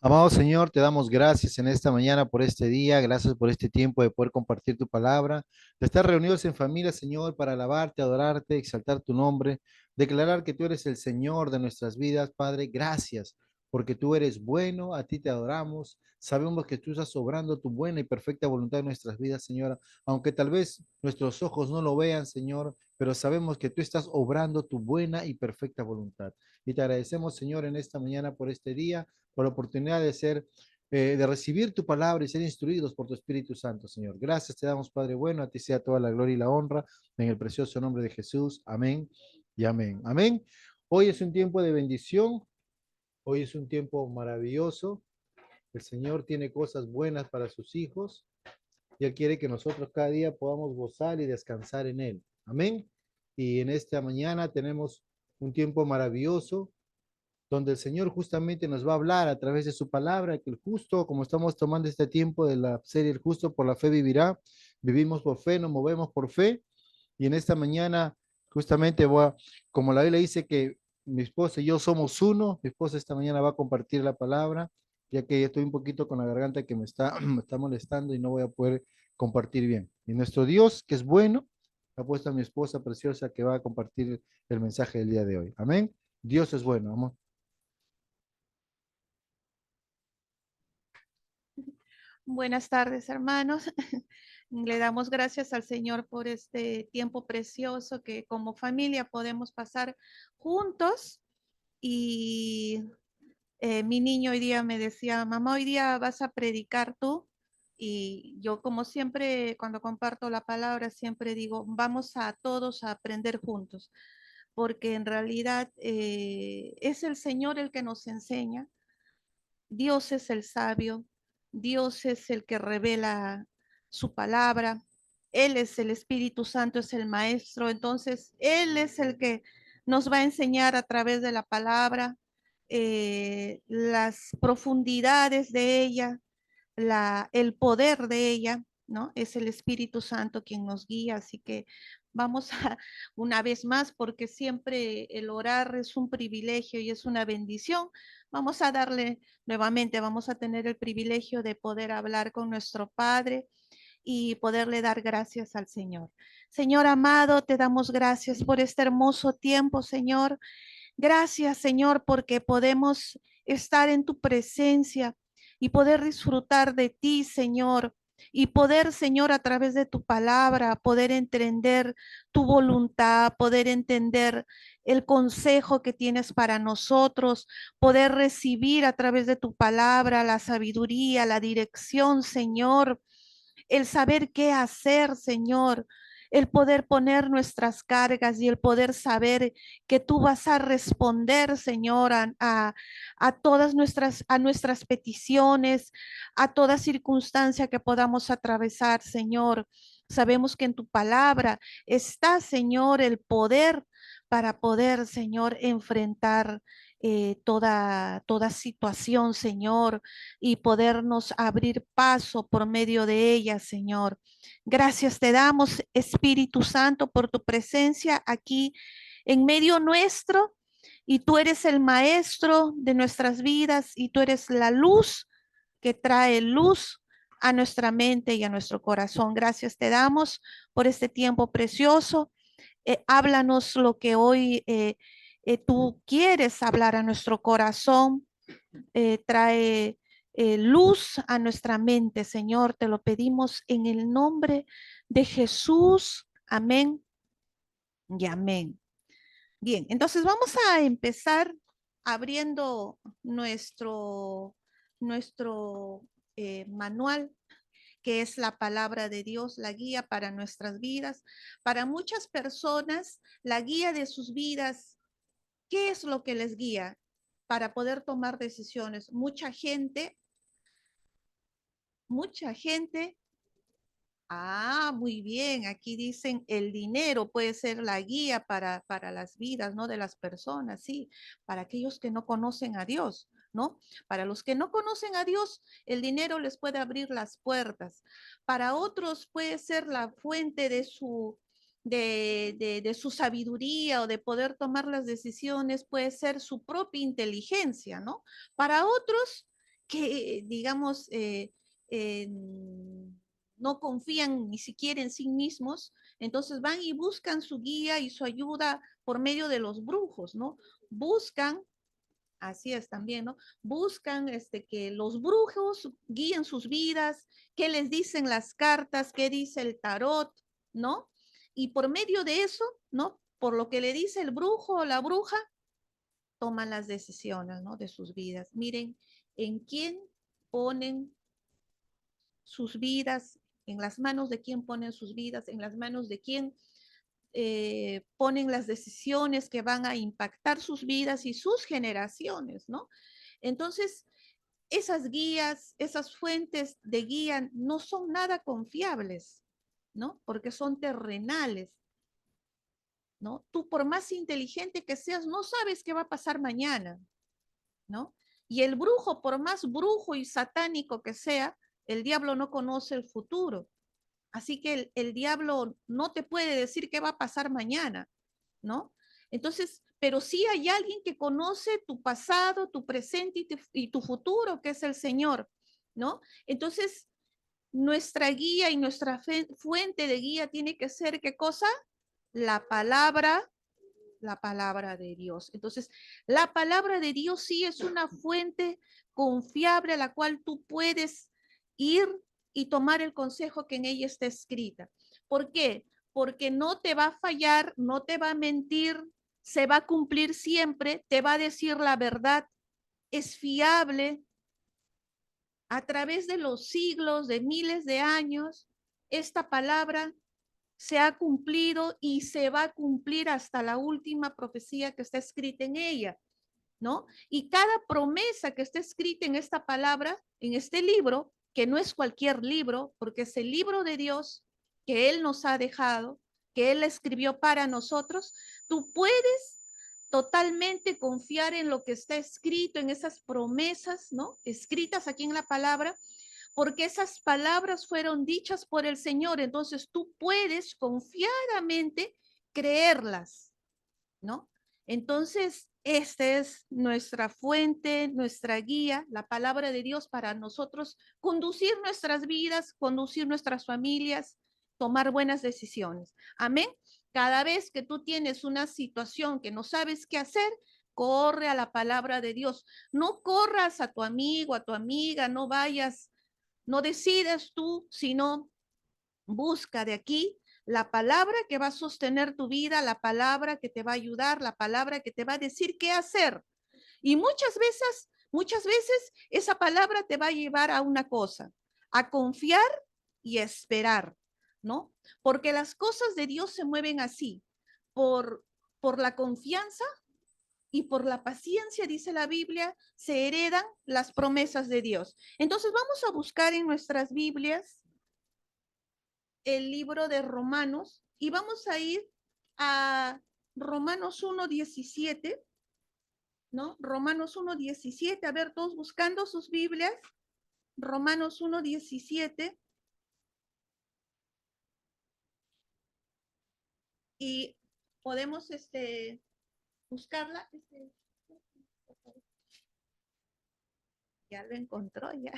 Amado Señor, te damos gracias en esta mañana por este día, gracias por este tiempo de poder compartir tu palabra, de estar reunidos en familia, Señor, para alabarte, adorarte, exaltar tu nombre, declarar que tú eres el Señor de nuestras vidas, Padre. Gracias, porque tú eres bueno, a ti te adoramos, sabemos que tú estás obrando tu buena y perfecta voluntad en nuestras vidas, Señora, aunque tal vez nuestros ojos no lo vean, Señor, pero sabemos que tú estás obrando tu buena y perfecta voluntad. Y te agradecemos, Señor, en esta mañana por este día, por la oportunidad de ser, de recibir tu palabra y ser instruidos por tu Espíritu Santo, Señor. Gracias te damos, Padre bueno, a ti sea toda la gloria y la honra, en el precioso nombre de Jesús. Amén y amén. Amén. Hoy es un tiempo de bendición, hoy es un tiempo maravilloso. El Señor tiene cosas buenas para sus hijos y Él quiere que nosotros cada día podamos gozar y descansar en Él. Amén. Y en esta mañana tenemos un tiempo maravilloso donde el Señor justamente nos va a hablar a través de su palabra, que el justo, como estamos tomando este tiempo de la serie El justo por la fe vivirá, vivimos por fe, nos movemos por fe, y en esta mañana justamente como la Biblia dice que mi esposa y yo somos uno, mi esposa esta mañana va a compartir la palabra, ya que estoy un poquito con la garganta que me está, me está molestando y no voy a poder compartir bien. Y nuestro Dios, que es bueno, ha puesto a mi esposa preciosa que va a compartir el mensaje del día de hoy. Amén. Dios es bueno, amor. Buenas tardes, hermanos. Le damos gracias al Señor por este tiempo precioso que como familia podemos pasar juntos. Y mi niño hoy día me decía, mamá, hoy día vas a predicar tú. Y yo como siempre, cuando comparto la palabra, siempre digo, vamos a todos a aprender juntos, porque en realidad es el Señor el que nos enseña. Dios es el sabio, Dios es el que revela su palabra, Él es el Espíritu Santo, es el Maestro, entonces Él es el que nos va a enseñar a través de la palabra las profundidades de ella, el poder de ella, ¿no? Es el Espíritu Santo quien nos guía, así que vamos a una vez más, porque siempre el orar es un privilegio y es una bendición. Vamos a darle nuevamente, vamos a tener el privilegio de poder hablar con nuestro Padre y poderle dar gracias al Señor. Señor amado, te damos gracias por este hermoso tiempo, Señor. Gracias, Señor, porque podemos estar en tu presencia y poder disfrutar de ti, Señor. Y poder, Señor, a través de tu palabra, poder entender tu voluntad, poder entender el consejo que tienes para nosotros, poder recibir a través de tu palabra la sabiduría, la dirección, Señor, el saber qué hacer, Señor, el poder poner nuestras cargas y el poder saber que tú vas a responder, Señor, a todas nuestras peticiones, a toda circunstancia que podamos atravesar, Señor. Sabemos que en tu palabra está, Señor, el poder para poder, Señor, enfrentar toda situación, Señor, y podernos abrir paso por medio de ella, Señor. Gracias te damos, Espíritu Santo, por tu presencia aquí en medio nuestro, y tú eres el maestro de nuestras vidas y tú eres la luz que trae luz a nuestra mente y a nuestro corazón. Gracias te damos por este tiempo precioso. Háblanos lo que hoy tú quieres hablar a nuestro corazón. Trae luz a nuestra mente, Señor. Te lo pedimos en el nombre de Jesús. Amén y amén. Bien, entonces vamos a empezar abriendo nuestro manual, que es la palabra de Dios, la guía para nuestras vidas. Para muchas personas, la guía de sus vidas, ¿qué es lo que les guía para poder tomar decisiones? Mucha gente. Muy bien. Aquí dicen el dinero puede ser la guía para las vidas, ¿no? De las personas, sí, para aquellos que no conocen a Dios, ¿no? Para los que no conocen a Dios, el dinero les puede abrir las puertas. Para otros puede ser la fuente de su sabiduría o de poder tomar las decisiones, puede ser su propia inteligencia, ¿no? Para otros, que digamos, no confían ni siquiera en sí mismos, entonces van y buscan su guía y su ayuda por medio de los brujos, ¿no? Buscan, así es también, ¿no? Buscan que los brujos guíen sus vidas, qué les dicen las cartas, qué dice el tarot, ¿no? Y por medio de eso, ¿no? Por lo que le dice el brujo o la bruja, toman las decisiones, ¿no? De sus vidas. Miren, en quién ponen sus vidas, en las manos de quién ponen sus vidas, en las manos de quién ponen las decisiones que van a impactar sus vidas y sus generaciones, ¿no? Entonces, esas guías, esas fuentes de guía no son nada confiables, ¿no? Porque son terrenales, ¿no? Tú por más inteligente que seas, no sabes qué va a pasar mañana, ¿no? Y el brujo, por más brujo y satánico que sea, el diablo no conoce el futuro. Así que el diablo no te puede decir qué va a pasar mañana, ¿no? Entonces, pero sí hay alguien que conoce tu pasado, tu presente y tu futuro, que es el Señor, ¿no? Entonces, nuestra guía y nuestra fuente de guía tiene que ser, ¿qué cosa? La palabra de Dios. Entonces, la palabra de Dios sí es una fuente confiable a la cual tú puedes ir y tomar el consejo que en ella está escrita. ¿Por qué? Porque no te va a fallar, no te va a mentir, se va a cumplir siempre, te va a decir la verdad, es fiable. A través de los siglos, de miles de años, esta palabra se ha cumplido y se va a cumplir hasta la última profecía que está escrita en ella, ¿no? Y cada promesa que está escrita en esta palabra, en este libro, que no es cualquier libro, porque es el libro de Dios que Él nos ha dejado, que Él escribió para nosotros, tú puedes totalmente confiar en lo que está escrito, en esas promesas, ¿no? Escritas aquí en la palabra, porque esas palabras fueron dichas por el Señor, entonces tú puedes confiadamente creerlas, ¿no? Entonces, esta es nuestra fuente, nuestra guía, la palabra de Dios para nosotros conducir nuestras vidas, conducir nuestras familias, tomar buenas decisiones. Amén. Cada vez que tú tienes una situación que no sabes qué hacer, corre a la palabra de Dios. No corras a tu amigo, a tu amiga, no vayas, no decides tú, sino busca de aquí la palabra que va a sostener tu vida, la palabra que te va a ayudar, la palabra que te va a decir qué hacer. Y muchas veces esa palabra te va a llevar a una cosa, a confiar y a esperar, ¿no? Porque las cosas de Dios se mueven así, por, por la confianza y por la paciencia, dice la Biblia, se heredan las promesas de Dios. Entonces vamos a buscar en nuestras Biblias el libro de Romanos y vamos a ir a Romanos 1:17, ¿no? Romanos 1:17, a ver, todos buscando sus Biblias, Romanos 1:17, y podemos buscarla. Ya lo encontró, ya.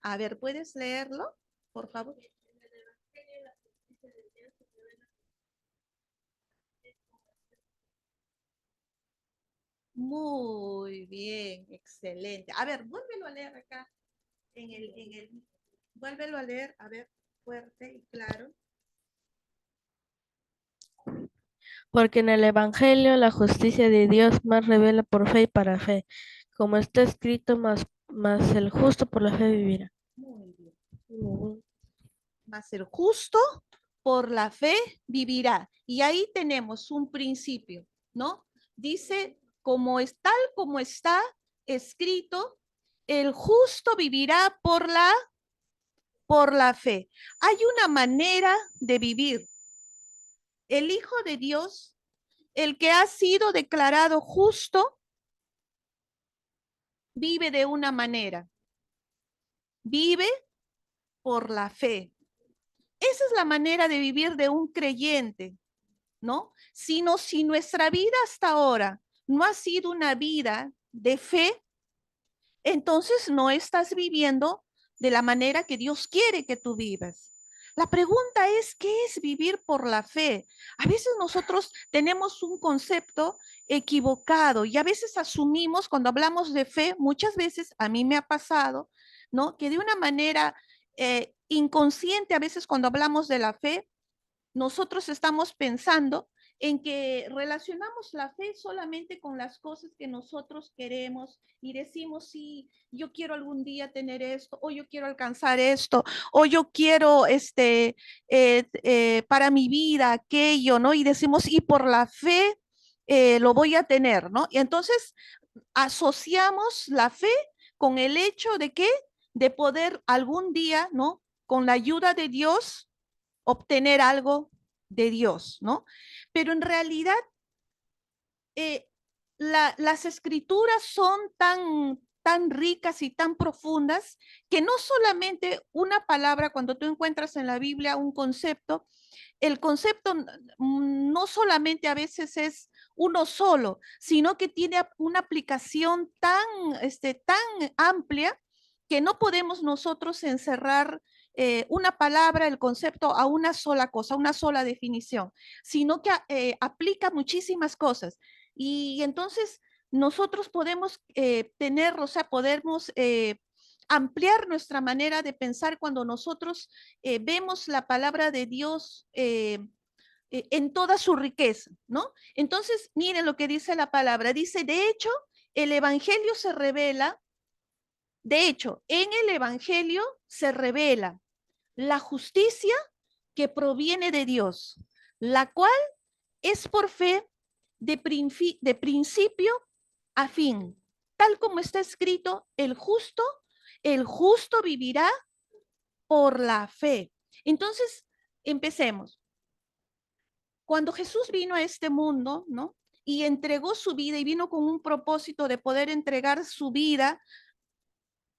A ver, ¿puedes leerlo, por favor? Muy bien, excelente. A ver, vuélvelo a leer acá vuélvelo a leer, a ver, fuerte y claro. Porque en el Evangelio la justicia de Dios más revela por fe y para fe, como está escrito, más el justo por la fe vivirá. Muy bien. Mas el justo por la fe vivirá. Y ahí tenemos un principio, ¿no? Dice, tal como está escrito, el justo vivirá por la fe. Hay una manera de vivir. El Hijo de Dios, el que ha sido declarado justo, vive de una manera. Vive por la fe. Esa es la manera de vivir de un creyente, ¿no? Sino si nuestra vida hasta ahora no ha sido una vida de fe, entonces no estás viviendo de la manera que Dios quiere que tú vivas. La pregunta es, ¿qué es vivir por la fe? A veces nosotros tenemos un concepto equivocado y a veces asumimos, cuando hablamos de fe, muchas veces a mí me ha pasado, ¿no? Que de una manera inconsciente, a veces cuando hablamos de la fe, nosotros estamos pensando en que relacionamos la fe solamente con las cosas que nosotros queremos y decimos, sí, yo quiero algún día tener esto, o yo quiero alcanzar esto, o yo quiero para mi vida aquello, ¿no? Y decimos, y por la fe lo voy a tener, ¿no? Y entonces asociamos la fe con el hecho de que de poder algún día, ¿no? Con la ayuda de Dios, obtener algo de Dios, ¿no? Pero en realidad las escrituras son tan ricas y tan profundas que no solamente una palabra, cuando tú encuentras en la Biblia un concepto, el concepto no solamente a veces es uno solo, sino que tiene una aplicación tan amplia que no podemos nosotros encerrar una palabra, el concepto a una sola cosa, una sola definición, sino que aplica muchísimas cosas. Y entonces nosotros podemos tener, o sea, podemos ampliar nuestra manera de pensar cuando nosotros vemos la palabra de Dios en toda su riqueza, ¿no? Entonces, miren lo que dice la palabra. Dice, de hecho, el Evangelio se revela, de hecho, en el Evangelio se revela la justicia que proviene de Dios, la cual es por fe de principio a fin, tal como está escrito, el justo vivirá por la fe. Entonces, empecemos. Cuando Jesús vino a este mundo, ¿no? Y entregó su vida y vino con un propósito de poder entregar su vida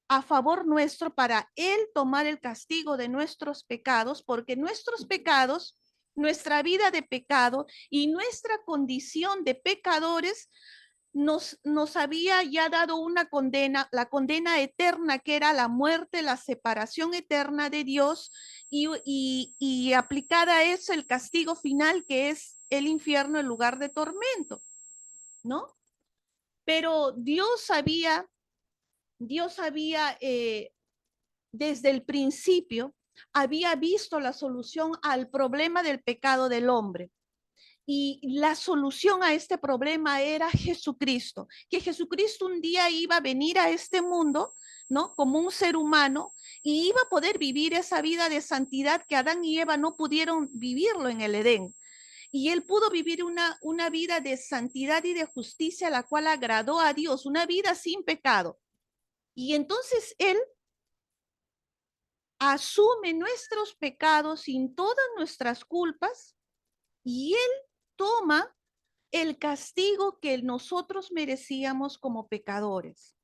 a favor nuestro para Él tomar el castigo de nuestros pecados, porque nuestros pecados, nuestra vida de pecado y nuestra condición de pecadores nos había ya dado una condena, la condena eterna que era la muerte, la separación eterna de Dios y aplicada es el castigo final que es el infierno, el lugar de tormento, ¿no? Pero Dios había desde el principio, había visto la solución al problema del pecado del hombre. Y la solución a este problema era Jesucristo, que Jesucristo un día iba a venir a este mundo, ¿no? Como un ser humano y iba a poder vivir esa vida de santidad que Adán y Eva no pudieron vivirlo en el Edén. Y él pudo vivir una vida de santidad y de justicia, la cual agradó a Dios, una vida sin pecado. Y entonces él asume nuestros pecados sin todas nuestras culpas y él toma el castigo que nosotros merecíamos como pecadores.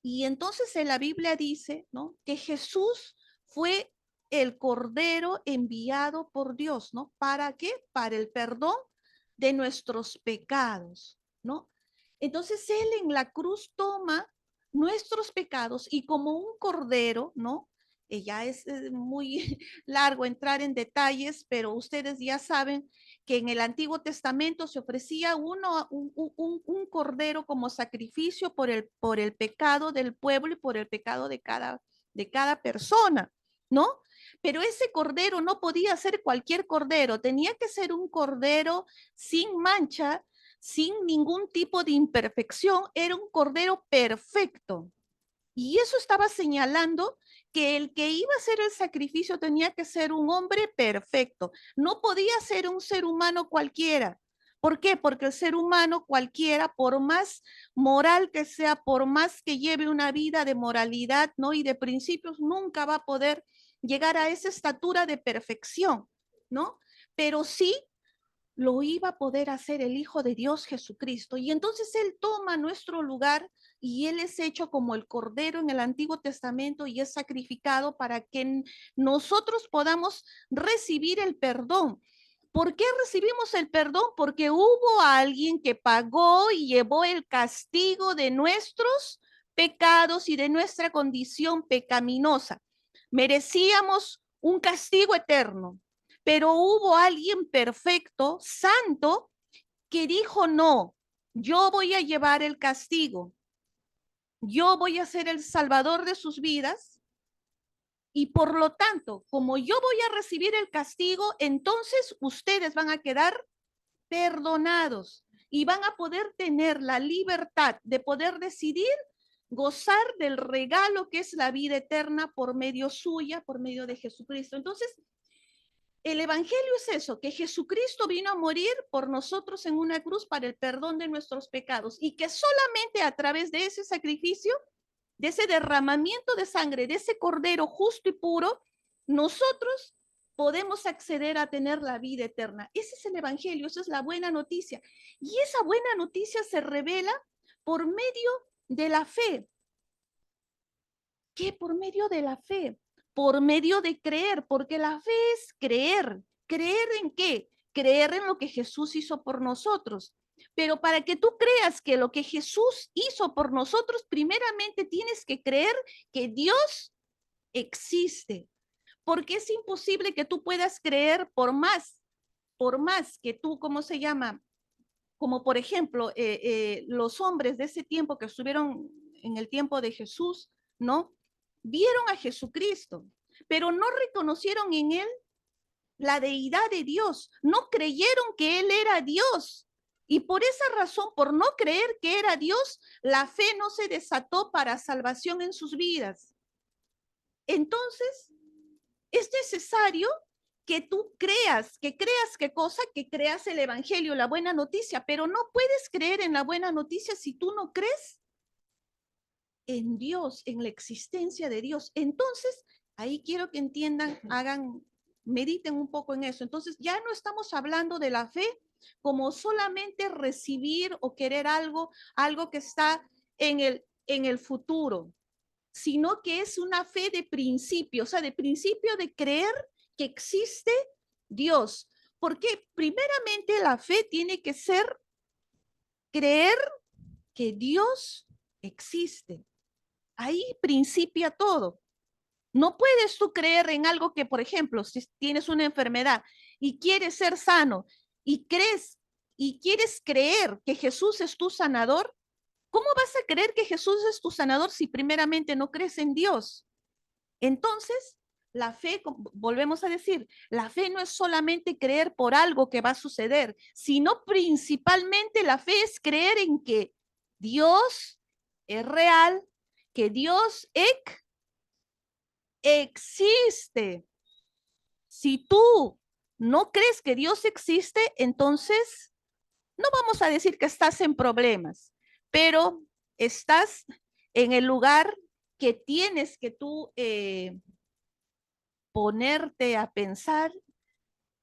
Y entonces en la Biblia dice, ¿no? Que Jesús fue el Cordero enviado por Dios, ¿no? ¿Para qué? Para el perdón de nuestros pecados, ¿no? Entonces Él en la cruz toma nuestros pecados y como un cordero, ¿no? Ya es muy largo entrar en detalles, pero ustedes ya saben que en el Antiguo Testamento se ofrecía un cordero como sacrificio por el pecado del pueblo y por el pecado de cada persona, ¿no? Pero ese cordero no podía ser cualquier cordero, tenía que ser un cordero sin mancha, sin ningún tipo de imperfección, era un cordero perfecto. Y eso estaba señalando que el que iba a hacer el sacrificio tenía que ser un hombre perfecto. No podía ser un ser humano cualquiera. ¿Por qué? Porque el ser humano cualquiera, por más moral que sea, por más que lleve una vida de moralidad, ¿no? Y de principios, nunca va a poder llegar a esa estatura de perfección, ¿no? Pero sí lo iba a poder hacer el Hijo de Dios Jesucristo. Y entonces Él toma nuestro lugar y Él es hecho como el Cordero en el Antiguo Testamento y es sacrificado para que nosotros podamos recibir el perdón. ¿Por qué recibimos el perdón? Porque hubo alguien que pagó y llevó el castigo de nuestros pecados y de nuestra condición pecaminosa. Merecíamos un castigo eterno, pero hubo alguien perfecto, santo, que dijo: no, yo voy a llevar el castigo, yo voy a ser el salvador de sus vidas, y por lo tanto, como yo voy a recibir el castigo, entonces ustedes van a quedar perdonados y van a poder tener la libertad de poder decidir gozar del regalo que es la vida eterna por medio suya, por medio de Jesucristo. Entonces, el evangelio es eso, que Jesucristo vino a morir por nosotros en una cruz para el perdón de nuestros pecados, y que solamente a través de ese sacrificio, de ese derramamiento de sangre, de ese cordero justo y puro, nosotros podemos acceder a tener la vida eterna. Ese es el evangelio, esa es la buena noticia. Y esa buena noticia se revela por medio de la fe. ¿Qué? Por medio de la fe, por medio de creer, porque la fe es creer. ¿Creer en qué? Creer en lo que Jesús hizo por nosotros. Pero para que tú creas que lo que Jesús hizo por nosotros, primeramente tienes que creer que Dios existe. Porque es imposible que tú puedas creer por más que tú, ¿cómo se llama? Como por ejemplo, los hombres de ese tiempo que estuvieron en el tiempo de Jesús, ¿no? Vieron a Jesucristo, pero no reconocieron en él la deidad de Dios, no creyeron que él era Dios. Y por esa razón, por no creer que era Dios, la fe no se desató para salvación en sus vidas. Entonces, es necesario que tú creas qué cosa, que creas el evangelio, la buena noticia, pero no puedes creer en la buena noticia si tú no crees en Dios, en la existencia de Dios. Entonces, ahí quiero que entiendan, mediten un poco en eso. Entonces, ya no estamos hablando de la fe como solamente recibir o querer algo que está en el futuro, sino que es una fe de principio, o sea, de principio de creer que existe Dios. Porque primeramente la fe tiene que ser creer que Dios existe. Ahí principia todo. No puedes tú creer en algo que, por ejemplo, si tienes una enfermedad y quieres ser sano y quieres creer que Jesús es tu sanador, ¿cómo vas a creer que Jesús es tu sanador si primeramente no crees en Dios? Entonces, la fe, volvemos a decir, la fe no es solamente creer por algo que va a suceder, sino principalmente la fe es creer en que Dios es real, que Dios existe. Si tú no crees que Dios existe, entonces no vamos a decir que estás en problemas, pero estás en el lugar que tienes que tú ponerte a pensar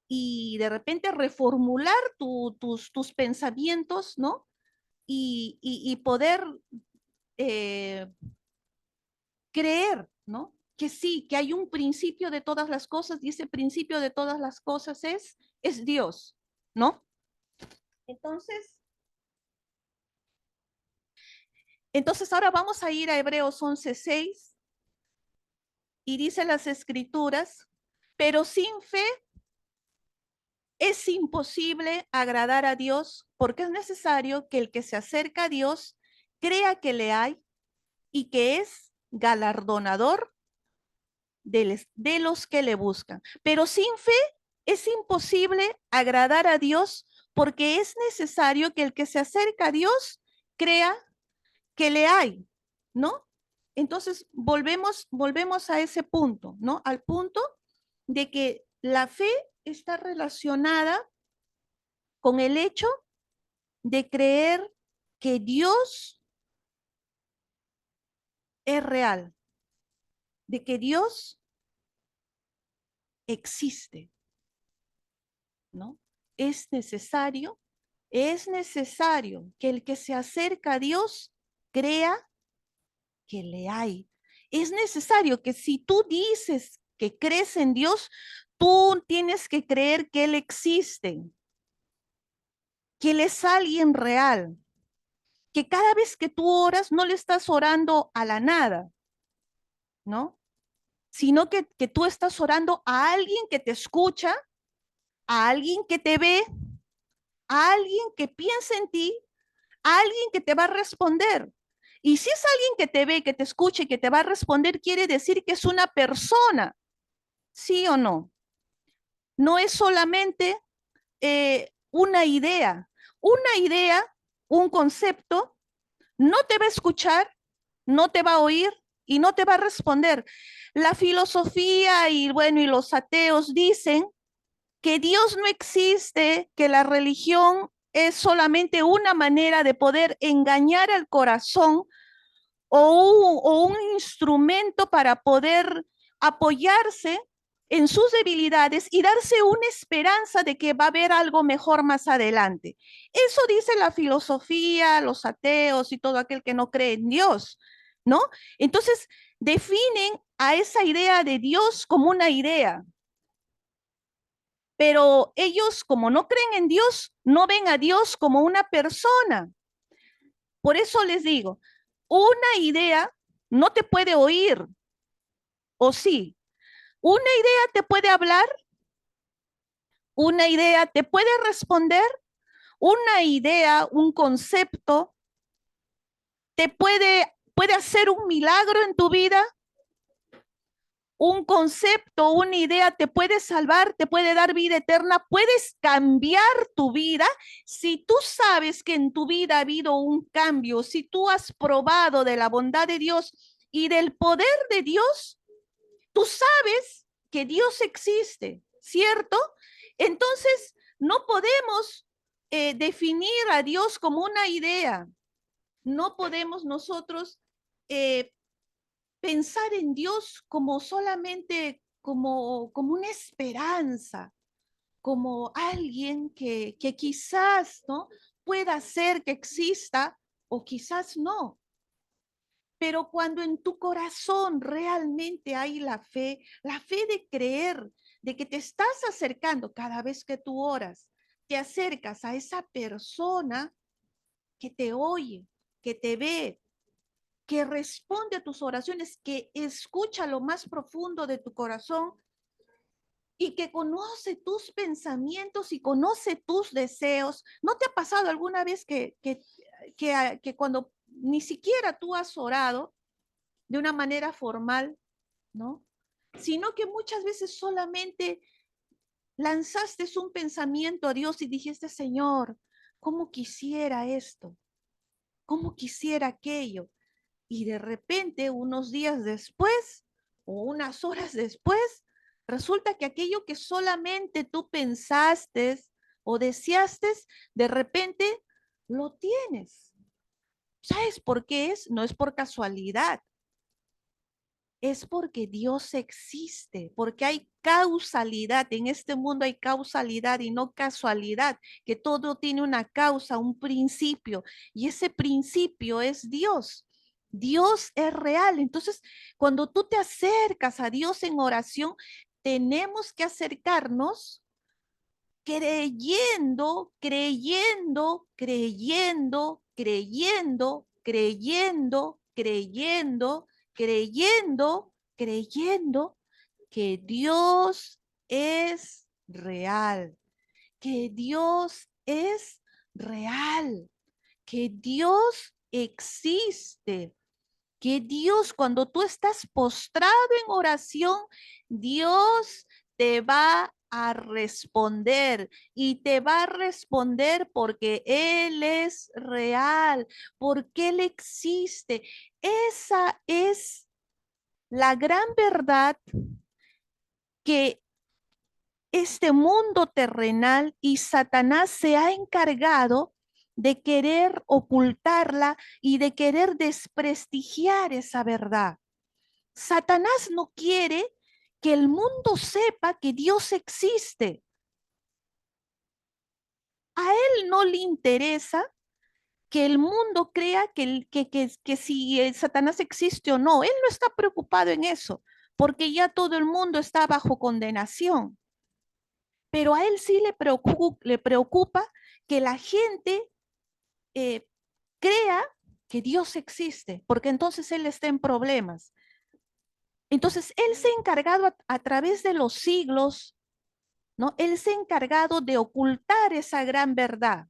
y de repente reformular tus pensamientos, ¿no? Y poder creer, ¿no? Que sí, que hay un principio de todas las cosas y ese principio de todas las cosas es Dios, ¿no? Entonces ahora vamos a ir a Hebreos 11:6 y dice las escrituras: pero sin fe es imposible agradar a Dios, porque es necesario que el que se acerca a Dios crea que le hay y que es galardonador de los que le buscan. Pero sin fe es imposible agradar a Dios, porque es necesario que el que se acerca a Dios crea que le hay, ¿no? Entonces, volvemos a ese punto, ¿no? Al punto de que la fe está relacionada con el hecho de creer que Dios es real, de que Dios existe, ¿no? Es necesario que el que se acerca a Dios crea que le hay. Es necesario que si tú dices que crees en Dios, tú tienes que creer que Él existe, que Él es alguien real. que cada vez que tú oras no le estás orando a la nada, ¿no? Sino que tú estás orando a alguien que te escucha, a alguien que te ve, a alguien que piensa en ti, a alguien que te va a responder. Y si es alguien que te ve, que te escucha y que te va a responder, quiere decir que es una persona, ¿sí o no? No es solamente una idea. Una idea, un concepto, no te va a escuchar, no te va a oír y no te va a responder. La filosofía y bueno, y los ateos dicen que Dios no existe, que la religión es solamente una manera de poder engañar al corazón o un instrumento para poder apoyarse en sus debilidades y darse una esperanza de que va a haber algo mejor más adelante. Eso dice la filosofía, los ateos y todo aquel que no cree en Dios, ¿no? Entonces, definen a esa idea de Dios como una idea, pero ellos, como no creen en Dios, no ven a Dios como una persona. Por eso les digo, una idea no te puede oír, o sí. Una idea te puede hablar, una idea te puede responder, una idea, un concepto, puede hacer un milagro en tu vida, un concepto, una idea te puede salvar, te puede dar vida eterna, puedes cambiar tu vida. Si tú sabes que en tu vida ha habido un cambio, si tú has probado de la bondad de Dios y del poder de Dios, tú sabes que Dios existe, ¿cierto? Entonces, no podemos definir a Dios como una idea. No podemos nosotros eh, pensar en Dios como solamente como una esperanza, como alguien que quizás, ¿no?, pueda ser que exista o quizás no. Pero cuando en tu corazón realmente hay la fe de creer, de que te estás acercando cada vez que tú oras, te acercas a esa persona que te oye, que te ve, que responde a tus oraciones, que escucha lo más profundo de tu corazón y que conoce tus pensamientos y conoce tus deseos. ¿No te ha pasado alguna vez que cuando ni siquiera tú has orado de una manera formal, ¿no?, sino que muchas veces solamente lanzaste un pensamiento a Dios y dijiste, Señor, ¿cómo quisiera esto? ¿Cómo quisiera aquello? Y de repente, unos días después o unas horas después, resulta que aquello que solamente tú pensaste o deseaste, de repente lo tienes. ¿Sabes por qué es? No es por casualidad. Es porque Dios existe, porque hay causalidad. En este mundo hay causalidad y no casualidad, que todo tiene una causa, un principio, y ese principio es Dios. Dios es real. Entonces, cuando tú te acercas a Dios en oración, tenemos que acercarnos creyendo, creyendo, creyendo, creyendo, creyendo, creyendo, creyendo, creyendo que Dios es real, que Dios es real, que Dios existe, que Dios, cuando tú estás postrado en oración, Dios te va a responder y te va a responder porque Él es real, porque Él existe. Esa es la gran verdad que este mundo terrenal y Satanás se ha encargado de querer ocultarla y de querer desprestigiar esa verdad. Satanás no quiere que el mundo sepa que Dios existe. A él no le interesa que el mundo crea que si Satanás existe o no. Él no está preocupado en eso, porque ya todo el mundo está bajo condenación. Pero a él sí le preocupa que la gente crea que Dios existe, porque entonces él está en problemas. Entonces, él se ha encargado a través de los siglos, ¿no? Él se ha encargado de ocultar esa gran verdad.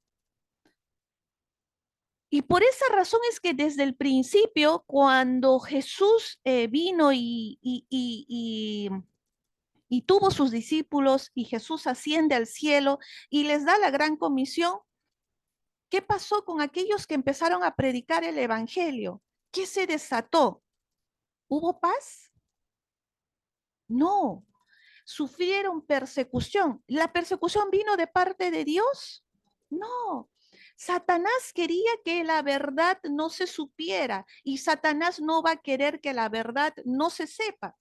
Y por esa razón es que desde el principio, cuando Jesús vino y tuvo sus discípulos y Jesús asciende al cielo y les da la gran comisión, ¿qué pasó con aquellos que empezaron a predicar el evangelio? ¿Qué se desató? ¿Hubo paz? No, sufrieron persecución. ¿La persecución vino de parte de Dios? No. Satanás quería que la verdad no se supiera y Satanás no va a querer que la verdad no se sepa.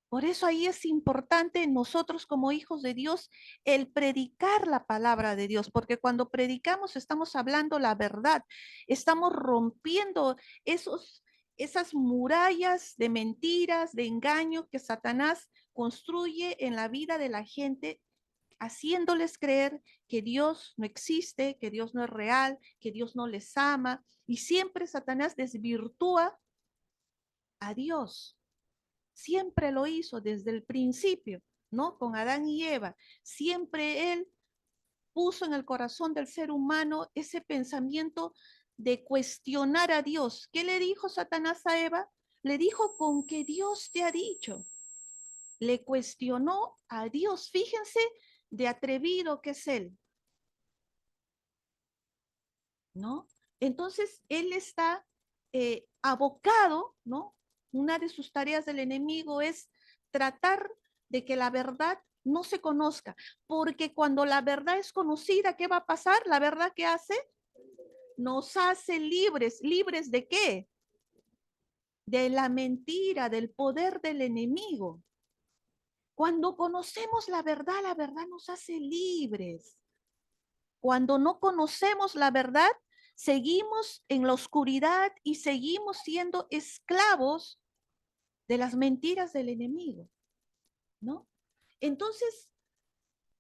Por eso ahí es importante nosotros como hijos de Dios el predicar la palabra de Dios, porque cuando predicamos estamos hablando la verdad, estamos rompiendo esas murallas de mentiras, de engaño que Satanás construye en la vida de la gente, haciéndoles creer que Dios no existe, que Dios no es real, que Dios no les ama, y siempre Satanás desvirtúa a Dios. Siempre lo hizo desde el principio, ¿no? Con Adán y Eva. Siempre él puso en el corazón del ser humano ese pensamiento de cuestionar a Dios. ¿Qué le dijo Satanás a Eva? Le dijo con que Dios te ha dicho. Le cuestionó a Dios. Fíjense de atrevido que es él, ¿no? Entonces, él está abocado, ¿no? Una de sus tareas del enemigo es tratar de que la verdad no se conozca, porque cuando la verdad es conocida, ¿qué va a pasar? La verdad que hace, nos hace libres. ¿Libres de qué? De la mentira, del poder del enemigo. Cuando conocemos la verdad nos hace libres. Cuando no conocemos la verdad, seguimos en la oscuridad y seguimos siendo esclavos de las mentiras del enemigo, ¿no? Entonces,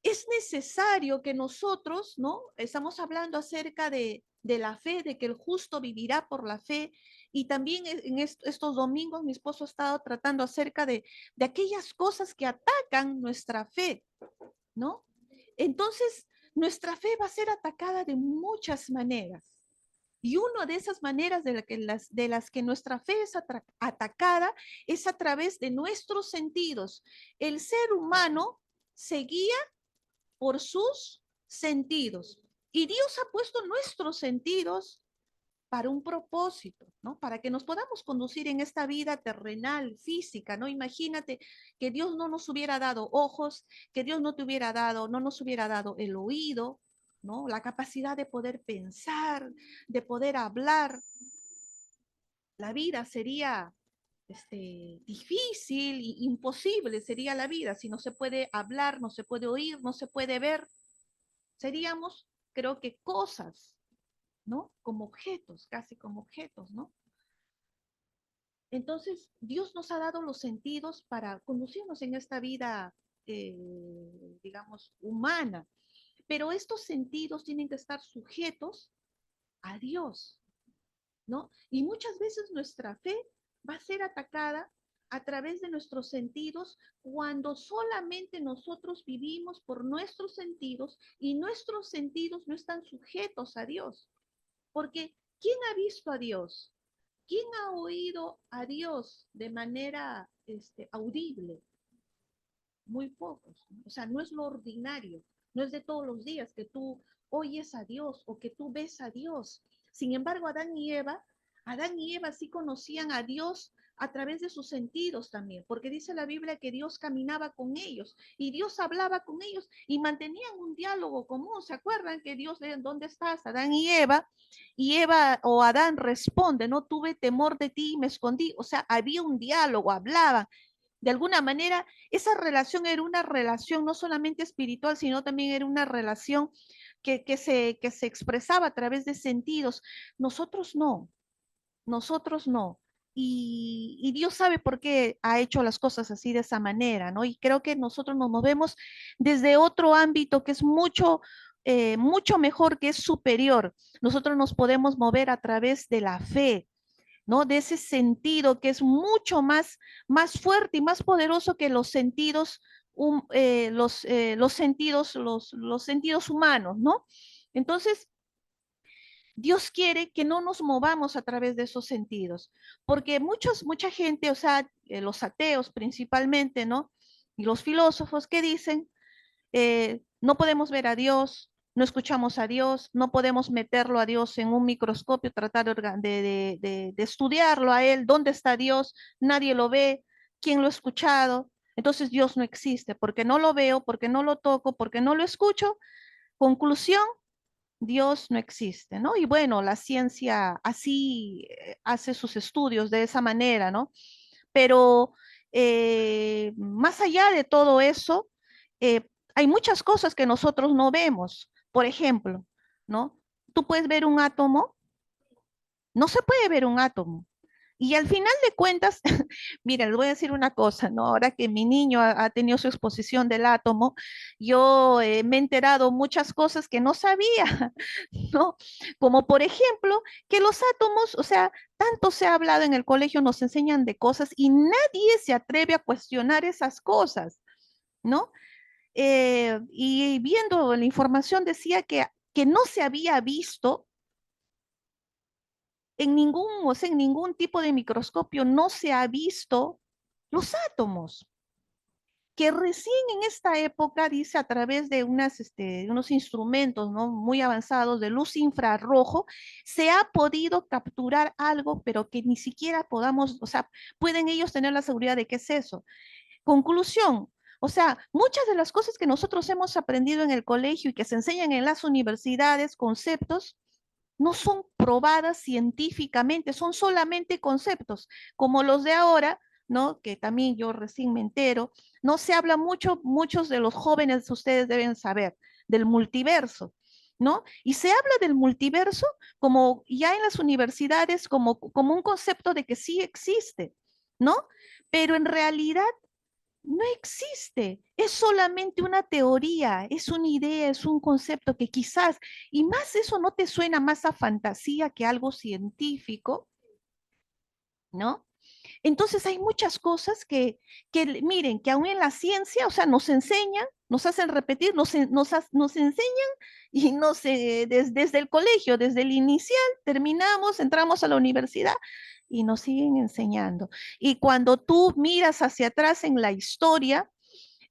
es necesario que nosotros, ¿no? Estamos hablando acerca de la fe, de que el justo vivirá por la fe. Y también en estos domingos mi esposo ha estado tratando acerca de aquellas cosas que atacan nuestra fe, ¿no? Entonces, nuestra fe va a ser atacada de muchas maneras. Y una de esas maneras de las que nuestra fe es atacada es a través de nuestros sentidos. El ser humano se guía por sus sentidos. Y Dios ha puesto nuestros sentidos para un propósito, ¿no? Para que nos podamos conducir en esta vida terrenal, física, ¿no? Imagínate que Dios no nos hubiera dado ojos, que Dios no nos hubiera dado el oído, ¿no? La capacidad de poder pensar, de poder hablar. La vida sería difícil e imposible, sería la vida, si no se puede hablar, no se puede oír, no se puede ver. Seríamos, creo que cosas, ¿no? Como objetos, casi como objetos, ¿no? Entonces, Dios nos ha dado los sentidos para conducirnos en esta vida, digamos, humana. Pero estos sentidos tienen que estar sujetos a Dios, ¿no? Y muchas veces nuestra fe va a ser atacada a través de nuestros sentidos cuando solamente nosotros vivimos por nuestros sentidos y nuestros sentidos no están sujetos a Dios. Porque ¿quién ha visto a Dios? ¿Quién ha oído a Dios de manera audible? Muy pocos, ¿no? O sea, no es lo ordinario, no es de todos los días que tú oyes a Dios o que tú ves a Dios. Sin embargo, Adán y Eva sí conocían a Dios a través de sus sentidos también, porque dice la Biblia que Dios caminaba con ellos y Dios hablaba con ellos y mantenían un diálogo común. ¿Se acuerdan que Dios le dónde estás, Adán y Eva? Y Eva o Adán responde, no tuve temor de ti y me escondí. O sea, había un diálogo, hablaban. De alguna manera, esa relación era una relación no solamente espiritual, sino también era una relación que se expresaba a través de sentidos. Nosotros no, nosotros no. Y Dios sabe por qué ha hecho las cosas así de esa manera, ¿no? Y creo que nosotros nos movemos desde otro ámbito que es mucho, mucho mejor, que es superior. Nosotros nos podemos mover a través de la fe, ¿no? De ese sentido que es mucho más fuerte y más poderoso que los sentidos, los sentidos humanos, ¿no? Entonces, Dios quiere que no nos movamos a través de esos sentidos, porque mucha gente, o sea, los ateos principalmente, ¿no? Y los filósofos que dicen, no podemos ver a Dios, no escuchamos a Dios, no podemos meterlo a Dios en un microscopio, tratar de estudiarlo a Él, ¿dónde está Dios? Nadie lo ve, ¿quién lo ha escuchado? Entonces Dios no existe, porque no lo veo, porque no lo toco, porque no lo escucho. Conclusión, Dios no existe, ¿no? Y bueno, la ciencia así hace sus estudios de esa manera, ¿no? Pero más allá de todo eso, hay muchas cosas que nosotros no vemos. Por ejemplo, ¿no? Tú puedes ver un átomo, no se puede ver un átomo. Y al final de cuentas, mira, les voy a decir una cosa, ¿no? Ahora que mi niño ha tenido su exposición del átomo, yo me he enterado muchas cosas que no sabía, ¿no? Como por ejemplo, que los átomos, o sea, tanto se ha hablado en el colegio, nos enseñan de cosas y nadie se atreve a cuestionar esas cosas, ¿no? Y viendo la información decía que no se había visto en ningún, o sea, en ningún tipo de microscopio no se ha visto los átomos, que recién en esta época, dice, a través de unos instrumentos, ¿no? Muy avanzados de luz infrarrojo, se ha podido capturar algo, pero que ni siquiera podamos, o sea, pueden ellos tener la seguridad de qué es eso. Conclusión, o sea, muchas de las cosas que nosotros hemos aprendido en el colegio y que se enseñan en las universidades, conceptos, no son probadas científicamente, son solamente conceptos, como los de ahora, ¿no? Que también yo recién me entero, no se habla mucho, muchos de los jóvenes, ustedes deben saber, del multiverso, ¿no? Y se habla del multiverso como ya en las universidades, como un concepto de que sí existe, ¿no? Pero en realidad no existe, es solamente una teoría, es una idea, es un concepto que quizás, y más eso no te suena más a fantasía que algo científico, ¿no? Entonces hay muchas cosas miren, que aún en la ciencia, o sea, nos enseñan, nos hacen repetir, nos enseñan y desde el colegio, desde el inicial, terminamos, entramos a la universidad y nos siguen enseñando. Y cuando tú miras hacia atrás en la historia,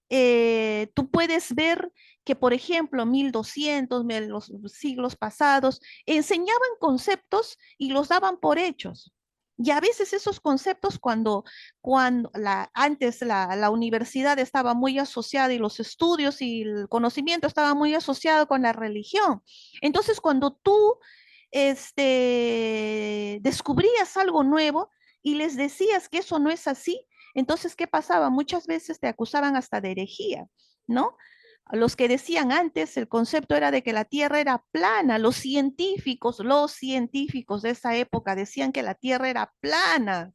tú puedes ver que, por ejemplo, 1200, los siglos pasados, enseñaban conceptos y los daban por hechos. Y a veces esos conceptos, antes la universidad estaba muy asociada y los estudios y el conocimiento estaba muy asociado con la religión. Entonces, cuando tú descubrías algo nuevo y les decías que eso no es así, entonces, ¿qué pasaba? Muchas veces te acusaban hasta de herejía, ¿no? Los que decían antes, el concepto era de que la Tierra era plana. Los científicos de esa época decían que la Tierra era plana.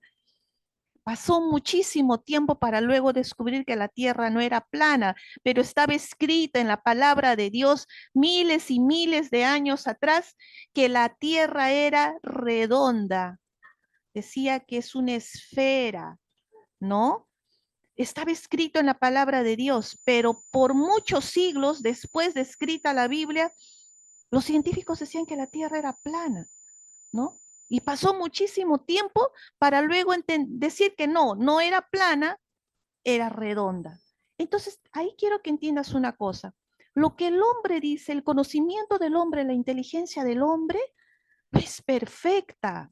Pasó muchísimo tiempo para luego descubrir que la Tierra no era plana, pero estaba escrita en la palabra de Dios miles y miles de años atrás que la Tierra era redonda. Decía que es una esfera, ¿no? Estaba escrito en la palabra de Dios, pero por muchos siglos después de escrita la Biblia, los científicos decían que la Tierra era plana, ¿no? Y pasó muchísimo tiempo para luego decir que no era plana, era redonda. Entonces, ahí quiero que entiendas una cosa. Lo que el hombre dice, el conocimiento del hombre, la inteligencia del hombre, no es perfecta.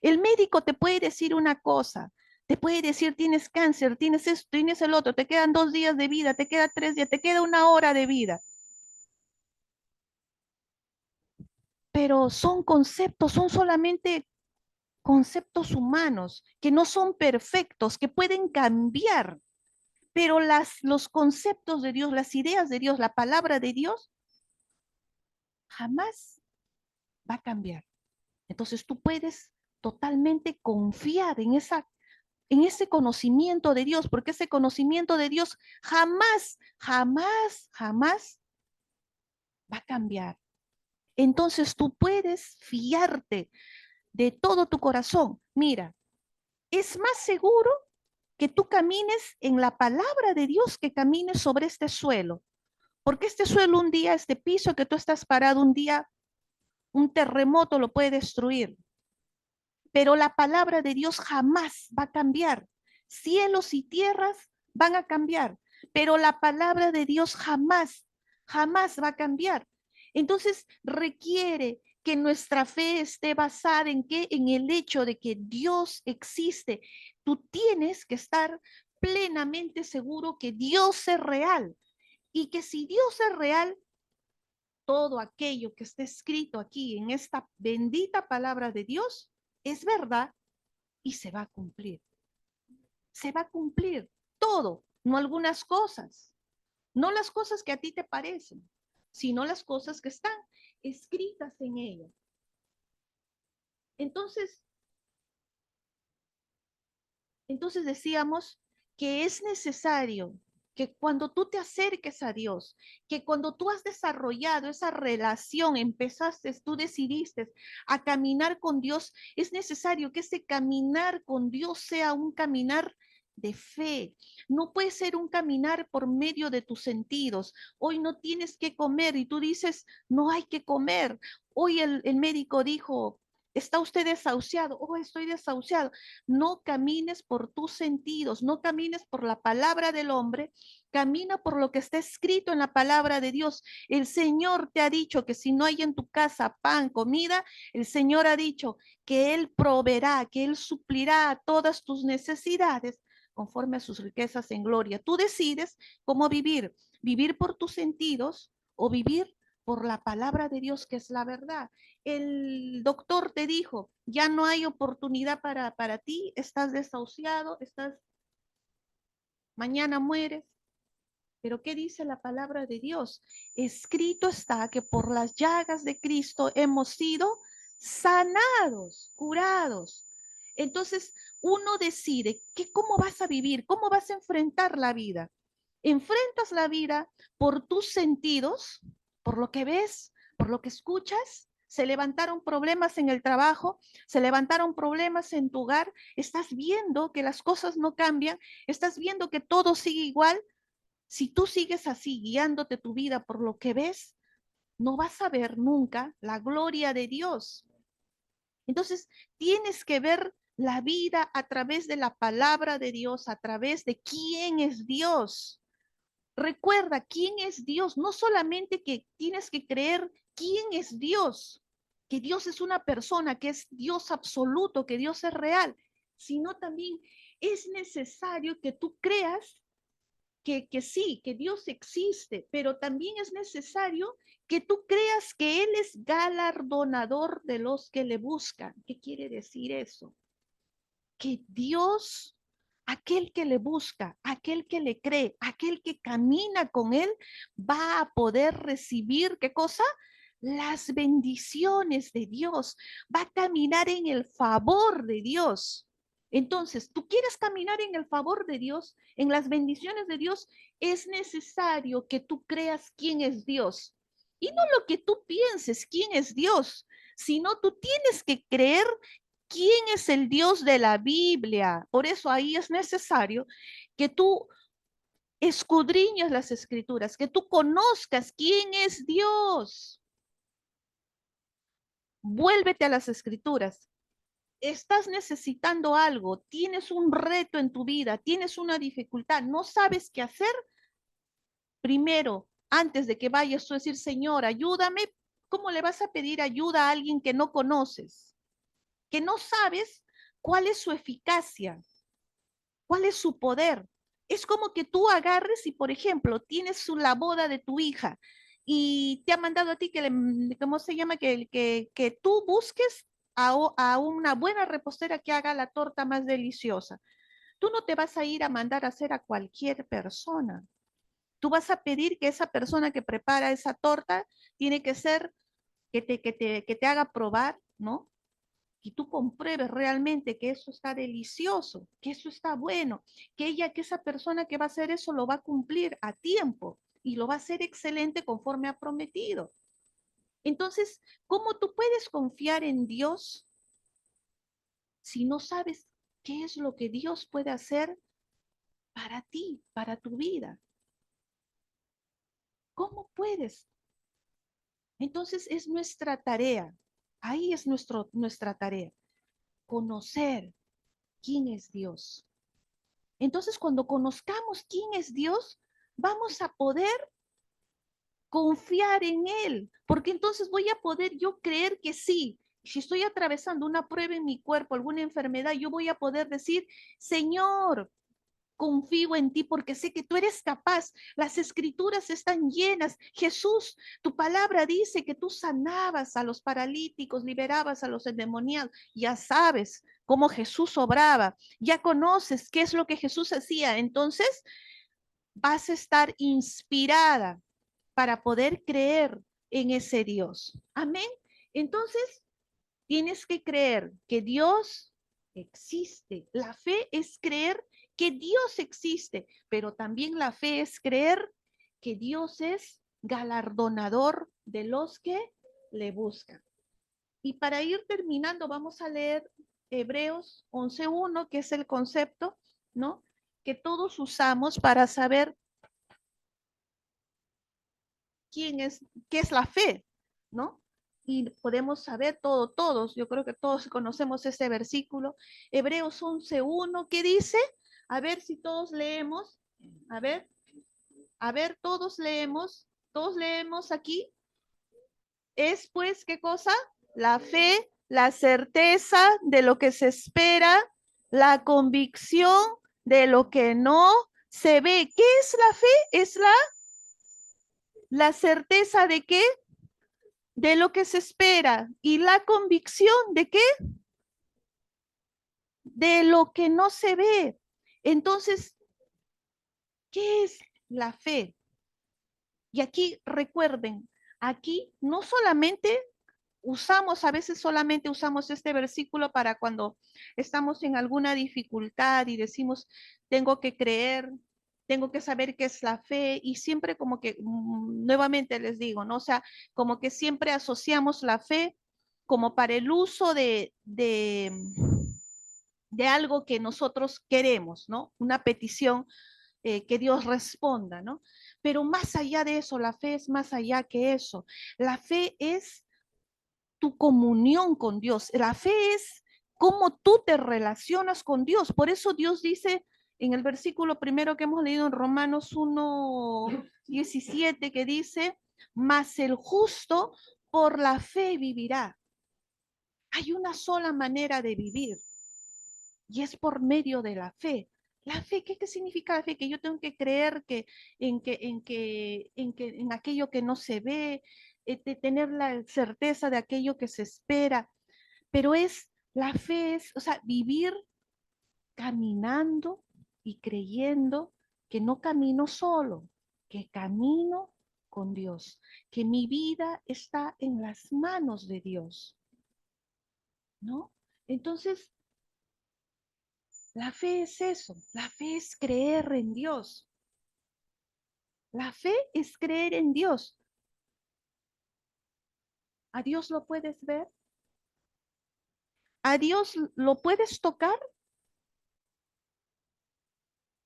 El médico te puede decir una cosa, te puede decir tienes cáncer, tienes esto, tienes el otro, te quedan 2 días de vida, te queda 3 días, te queda 1 hora de vida. Pero son conceptos, son solamente conceptos humanos que no son perfectos, que pueden cambiar. Pero los conceptos de Dios, las ideas de Dios, la palabra de Dios, jamás va a cambiar. Entonces tú puedes totalmente confiar en ese conocimiento de Dios, porque ese conocimiento de Dios jamás, jamás, jamás va a cambiar. Entonces tú puedes fiarte de todo tu corazón. Mira, es más seguro que tú camines en la palabra de Dios que camines sobre este suelo. Porque este suelo un día, este piso que tú estás parado un día, un terremoto lo puede destruir. Pero la palabra de Dios jamás va a cambiar. Cielos y tierras van a cambiar, pero la palabra de Dios jamás, jamás va a cambiar. Entonces requiere que nuestra fe esté basada en qué? En el hecho de que Dios existe. Tú tienes que estar plenamente seguro que Dios es real y que si Dios es real, todo aquello que está escrito aquí en esta bendita palabra de Dios es verdad y se va a cumplir. Se va a cumplir todo, no algunas cosas, no las cosas que a ti te parecen, sino las cosas que están escritas en ella. Entonces decíamos que es necesario que cuando tú te acerques a Dios, que cuando tú has desarrollado esa relación, empezaste, tú decidiste a caminar con Dios, es necesario que ese caminar con Dios sea un caminar de fe. No puede ser un caminar por medio de tus sentidos. Hoy no tienes que comer y tú dices, no hay que comer. Hoy el médico dijo, ¿está usted desahuciado? Oh, estoy desahuciado. No camines por tus sentidos, no camines por la palabra del hombre, camina por lo que está escrito en la palabra de Dios. El Señor te ha dicho que si no hay en tu casa pan, comida, el Señor ha dicho que Él proveerá, que Él suplirá todas tus necesidades conforme a sus riquezas en gloria. Tú decides cómo vivir, vivir por tus sentidos o vivir por la palabra de Dios, que es la verdad. El doctor te dijo, ya no hay oportunidad para ti, estás desahuciado, mañana mueres. Pero ¿qué dice la palabra de Dios? Escrito está que por las llagas de Cristo hemos sido sanados, curados. Entonces, uno decide que cómo vas a vivir, cómo vas a enfrentar la vida. Enfrentas la vida por tus sentidos, por lo que ves, por lo que escuchas. Se levantaron problemas en el trabajo, se levantaron problemas en tu hogar, estás viendo que las cosas no cambian, estás viendo que todo sigue igual. Si tú sigues así guiándote tu vida por lo que ves, no vas a ver nunca la gloria de Dios. Entonces, tienes que ver la vida a través de la palabra de Dios, a través de quién es Dios. Recuerda quién es Dios, no solamente que tienes que creer quién es Dios, que Dios es una persona, que es Dios absoluto, que Dios es real, sino también es necesario que tú creas que sí, que Dios existe, pero también es necesario que tú creas que Él es galardonador de los que le buscan. ¿Qué quiere decir eso? Que Dios, aquel que le busca, aquel que le cree, aquel que camina con Él, va a poder recibir, ¿qué cosa? Las bendiciones de Dios, va a caminar en el favor de Dios. Entonces, tú quieres caminar en el favor de Dios, en las bendiciones de Dios, es necesario que tú creas quién es Dios. Y no lo que tú pienses quién es Dios, sino tú tienes que creer quién es el Dios de la Biblia. Por eso ahí es necesario que tú escudriñes las escrituras, que tú conozcas quién es Dios. Vuélvete a las escrituras. Estás necesitando algo, tienes un reto en tu vida, tienes una dificultad, no sabes qué hacer. Primero, antes de que vayas tú a decir, Señor, ayúdame, ¿cómo le vas a pedir ayuda a alguien que no conoces? Que no sabes cuál es su eficacia, cuál es su poder. Es como que tú agarres y, por ejemplo, tienes la boda de tu hija y te ha mandado a ti ¿cómo se llama? Que tú busques a una buena repostera que haga la torta más deliciosa. Tú no te vas a ir a mandar a hacer a cualquier persona. Tú vas a pedir que esa persona que prepara esa torta tiene que ser que te haga probar, ¿no? Y tú compruebes realmente que eso está delicioso, que eso está bueno, que esa persona que va a hacer eso lo va a cumplir a tiempo y lo va a hacer excelente conforme ha prometido. Entonces, ¿cómo tú puedes confiar en Dios si no sabes qué es lo que Dios puede hacer para ti, para tu vida? ¿Cómo puedes? Entonces es nuestra tarea, ahí es nuestra tarea, conocer quién es Dios. Entonces cuando conozcamos quién es Dios, vamos a poder confiar en Él, porque entonces voy a poder yo creer que sí. Si estoy atravesando una prueba en mi cuerpo, alguna enfermedad, yo voy a poder decir, Señor, confío en ti porque sé que tú eres capaz. Las escrituras están llenas. Jesús, tu palabra dice que tú sanabas a los paralíticos, liberabas a los endemoniados. Ya sabes cómo Jesús obraba. Ya conoces qué es lo que Jesús hacía. Entonces vas a estar inspirada para poder creer en ese Dios. Amén. Entonces, tienes que creer que Dios existe. La fe es creer que Dios existe, pero también la fe es creer que Dios es galardonador de los que le buscan. Y para ir terminando, vamos a leer Hebreos 11:1, que es el concepto, ¿no? Que todos usamos para saber qué es la fe, ¿no? Y podemos saber todos, yo creo que todos conocemos ese versículo, Hebreos 11:1, ¿qué dice? A ver si todos leemos, a ver, todos leemos aquí. Es pues, ¿qué cosa? La fe, la certeza de lo que se espera, la convicción de lo que no se ve. ¿Qué es la fe? Es la certeza de qué? De lo que se espera. ¿Y la convicción de qué? De lo que no se ve. Entonces, ¿qué es la fe? Y aquí recuerden, aquí no solamente usamos, a veces solamente usamos este versículo para cuando estamos en alguna dificultad y decimos, tengo que creer, tengo que saber qué es la fe, y siempre como que, nuevamente les digo, ¿no? O sea, como que siempre asociamos la fe como para el uso de algo que nosotros queremos, ¿no? Una petición que Dios responda, ¿no? Pero más allá de eso, la fe es más allá que eso. La fe es tu comunión con Dios. La fe es cómo tú te relacionas con Dios. Por eso Dios dice en el versículo primero que hemos leído en Romanos 1:17, que dice, mas el justo por la fe vivirá. Hay una sola manera de vivir y es por medio de la fe. La fe, ¿qué significa la fe? Que yo tengo que creer que en aquello que no se ve, de tener la certeza de aquello que se espera, pero la fe es, o sea, vivir caminando y creyendo que no camino solo, que camino con Dios, que mi vida está en las manos de Dios, ¿no? Entonces, la fe es eso, la fe es creer en Dios. La fe es creer en Dios. ¿A Dios lo puedes ver? ¿A Dios lo puedes tocar?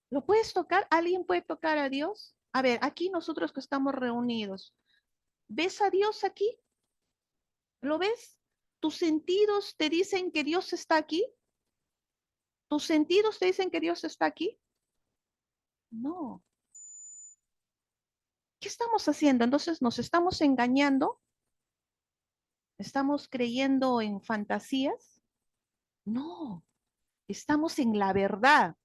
¿Lo puedes tocar? ¿Alguien puede tocar a Dios? A ver, aquí nosotros que estamos reunidos, ¿ves a Dios aquí? ¿Lo ves? ¿Tus sentidos te dicen que Dios está aquí? ¿Tus sentidos te dicen que Dios está aquí? No. ¿Qué estamos haciendo? Entonces, ¿nos estamos engañando? ¿Estamos creyendo en fantasías? No, estamos en la verdad.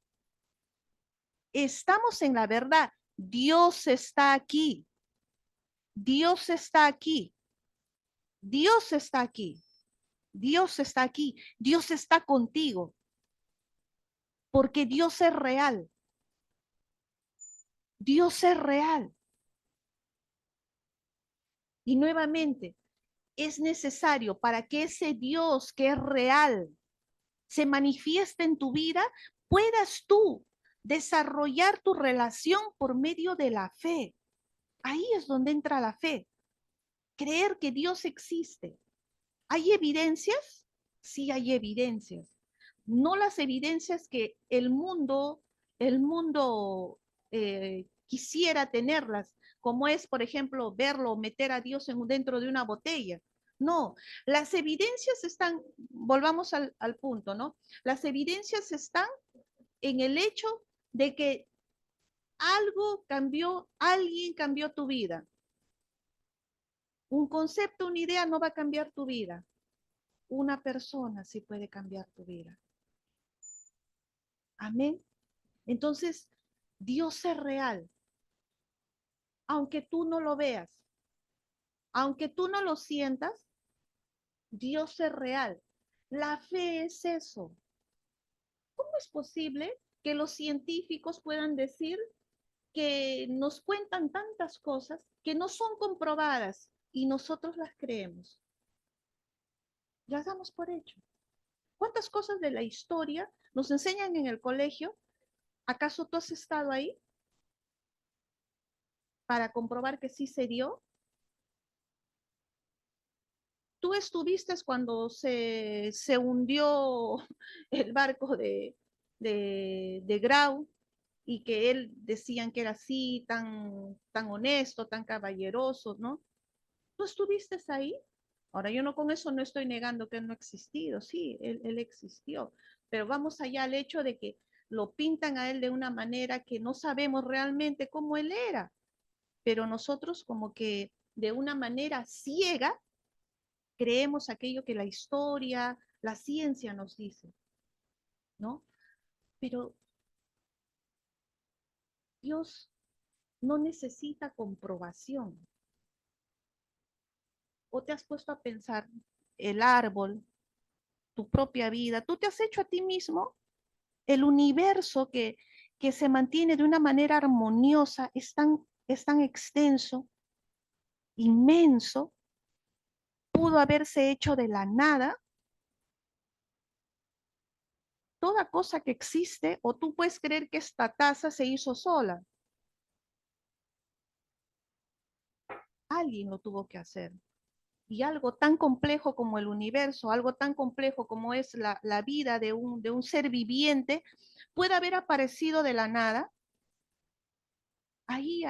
Estamos en la verdad. Dios está aquí. Dios está aquí. Dios está aquí. Dios está aquí. Dios está contigo. Porque Dios es real. Dios es real. Y nuevamente, es necesario para que ese Dios que es real se manifieste en tu vida, puedas tú desarrollar tu relación por medio de la fe. Ahí es donde entra la fe. creer que Dios existe. ¿Hay evidencias? Sí hay evidencias. No las evidencias que el mundo quisiera tenerlas, como es, por ejemplo, verlo, meter a Dios dentro de una botella. No, las evidencias están, volvamos al punto, ¿no? Las evidencias están en el hecho de que algo cambió, alguien cambió tu vida. Un concepto, una idea no va a cambiar tu vida. Una persona sí puede cambiar tu vida. Amén. Entonces, Dios es real. Aunque tú no lo veas, aunque tú no lo sientas, Dios es real. La fe es eso. ¿Cómo es posible que los científicos puedan decir que nos cuentan tantas cosas que no son comprobadas y nosotros las creemos? Las damos por hecho. ¿Cuántas cosas de la historia nos enseñan en el colegio? ¿Acaso tú has estado ahí para comprobar que sí se dio? Tú estuviste cuando se hundió el barco de Grau y que él decían que era así, tan honesto, tan caballeroso, ¿no? ¿Tú estuviste ahí? Ahora, yo no con eso no estoy negando que él no ha existido, sí, él existió, pero vamos allá al hecho de que lo pintan a él de una manera que no sabemos realmente cómo él era, pero nosotros como que de una manera ciega creemos aquello que la historia, la ciencia nos dice, ¿no? Pero Dios no necesita comprobación. ¿O te has puesto a pensar el árbol, tu propia vida? ¿Tú te has hecho a ti mismo? El universo que se mantiene de una manera armoniosa es tan extenso, inmenso, pudo haberse hecho de la nada. Toda cosa que existe, o tú puedes creer que esta taza se hizo sola. Alguien lo tuvo que hacer. Y algo tan complejo como el universo, algo tan complejo como es la vida de un ser viviente, puede haber aparecido de la nada. Ahí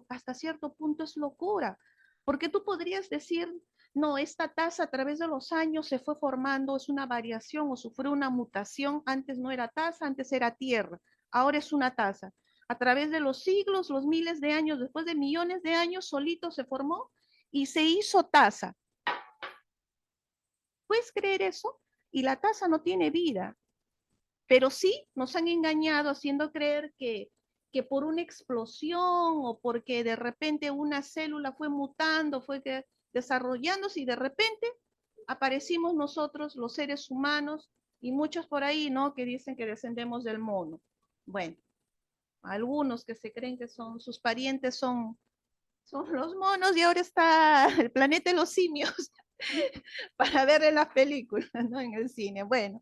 hasta cierto punto es locura, porque tú podrías decir, no, esta taza a través de los años se fue formando, es una variación o sufrió una mutación, antes no era taza, antes era tierra, ahora es una taza. A través de los siglos, los miles de años, después de millones de años, solito se formó y se hizo taza. ¿Puedes creer eso? Y la taza no tiene vida, pero sí nos han engañado haciendo creer que por una explosión o porque de repente una célula fue mutando, desarrollándose y de repente aparecimos nosotros, los seres humanos, y muchos por ahí, ¿no? Que dicen que descendemos del mono. Bueno, algunos que se creen que sus parientes son los monos y ahora está el planeta de los simios para ver en las películas, ¿no? En el cine. Bueno,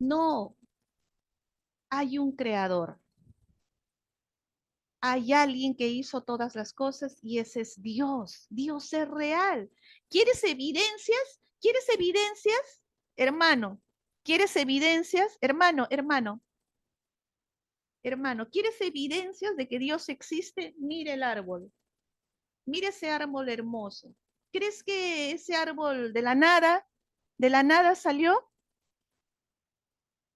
no, hay un creador. Hay alguien que hizo todas las cosas y ese es Dios. Dios es real. ¿Quieres evidencias? ¿Quieres evidencias? Hermano, ¿quieres evidencias? Hermano, ¿quieres evidencias de que Dios existe? Mire el árbol. Mire ese árbol hermoso. ¿Crees que ese árbol de la nada salió?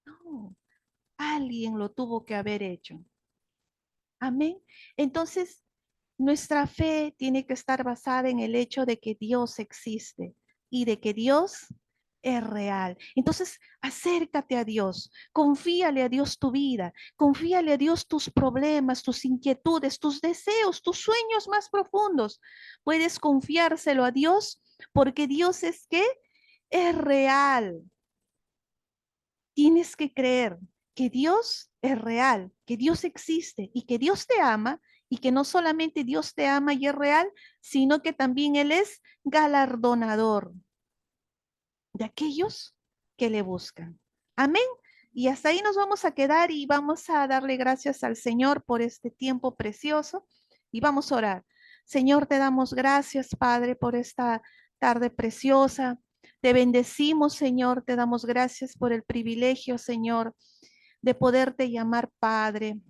No, alguien lo tuvo que haber hecho. Amén. Entonces, nuestra fe tiene que estar basada en el hecho de que Dios existe y de que Dios es real. Entonces, acércate a Dios, confíale a Dios tu vida, confíale a Dios tus problemas, tus inquietudes, tus deseos, tus sueños más profundos. Puedes confiárselo a Dios porque Dios es que es real. Tienes que creer que Dios es real, que Dios existe y que Dios te ama y que no solamente Dios te ama y es real, sino que también Él es galardonador de aquellos que le buscan. Amén. Y hasta ahí nos vamos a quedar y vamos a darle gracias al Señor por este tiempo precioso y vamos a orar. Señor, te damos gracias, Padre, por esta tarde preciosa. Te bendecimos, Señor, te damos gracias por el privilegio, Señor, de poderte llamar Padre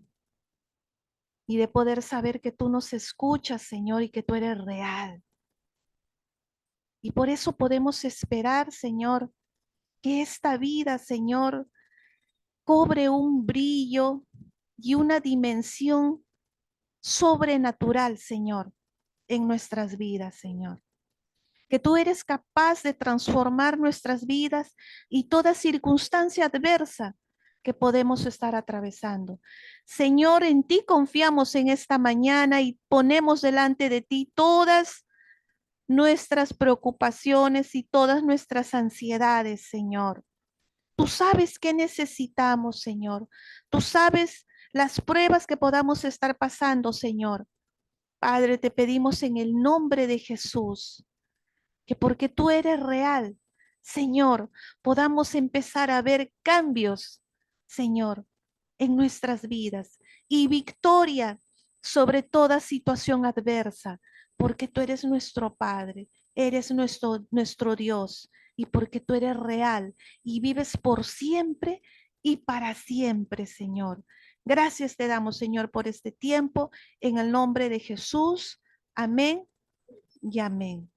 y de poder saber que tú nos escuchas, Señor, y que tú eres real. Y por eso podemos esperar, Señor, que esta vida, Señor, cobre un brillo y una dimensión sobrenatural, Señor, en nuestras vidas, Señor. Que tú eres capaz de transformar nuestras vidas y toda circunstancia adversa que podemos estar atravesando. Señor, en ti confiamos en esta mañana y ponemos delante de ti todas nuestras preocupaciones y todas nuestras ansiedades, Señor. Tú sabes qué necesitamos, Señor. Tú sabes las pruebas que podamos estar pasando, Señor. Padre, te pedimos en el nombre de Jesús que porque tú eres real, Señor, podamos empezar a ver cambios, Señor, en nuestras vidas y victoria sobre toda situación adversa, porque tú eres nuestro Padre, eres nuestro Dios y porque tú eres real y vives por siempre y para siempre, Señor. Gracias te damos, Señor, por este tiempo, en el nombre de Jesús. Amén y amén.